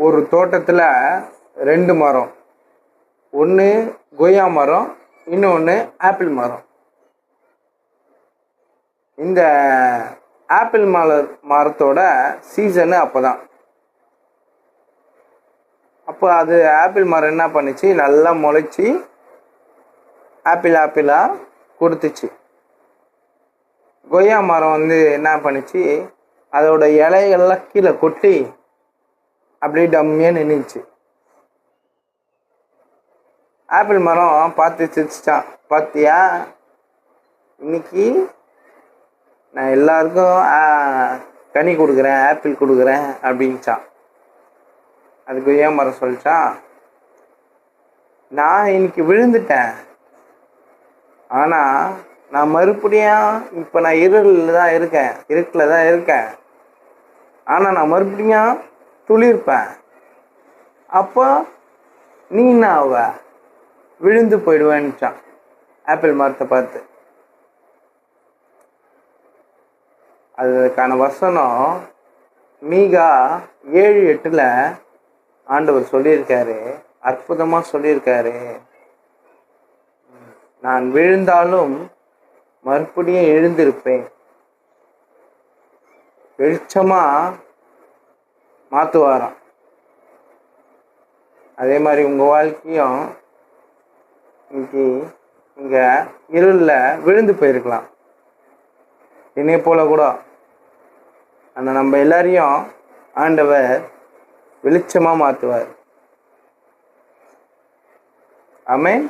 ஒரு தோட்டத்தில் 2 மரம், ஒன்று கொய்யா மரம், இன்னொன்று ஆப்பிள் மரம். இந்த ஆப்பிள் மரத்தோட சீசனு அப்போ தான். அப்போ அது ஆப்பிள் மரம் என்ன பண்ணிச்சு, நல்லா முளைச்சி ஆப்பிளாக கொடுத்துச்சு. கொய்யா மரம் என்ன பண்ணிச்சு, அதோட இலைகள்லாம் கீழே கொட்டி அப்படியே டம்மியாக நின்றுச்சு. ஆப்பிள் மரம் பார்த்து சிரிச்சிட்டான், பார்த்தியா இன்னைக்கு நான் எல்லாருக்கும் கனி கொடுக்குறேன், ஆப்பிள் கொடுக்குறேன் அப்படின்ச்சான். அது கொய்யா மரம் சொல்லிச்சான், நான் இன்னைக்கு விழுந்துட்டேன், ஆனால் நான் மறுபடியும் இப்போ நான் இருட்டில் தான் இருக்கேன், ஆனால் நான் மறுபடியும் துளிர்ப்பேன். அப்போ நீ என்ன ஆவ, விழுந்து போயிடுவேன்னுச்சான் ஆப்பிள் மரத்தை பார்த்து. அதுக்கான வசனம் மீகா 7:8 ஆண்டவர் சொல்லியிருக்காரு, அற்புதமாக சொல்லியிருக்காரு. நான் விழுந்தாலும் மறுபடியும் எழுந்திருப்பேன், வெளிச்சமாக மாற்றுவாராம். அதே மாதிரி உங்கள் வாழ்க்கையும் இன்னைக்கு இங்கே இருளில் விழுந்து போயிருக்கலாம், என்னை போல கூட. ஆனால் நம்ம எல்லாரையும் ஆண்டவர் வெளிச்சமாக மாற்றுவார். ஆமென்.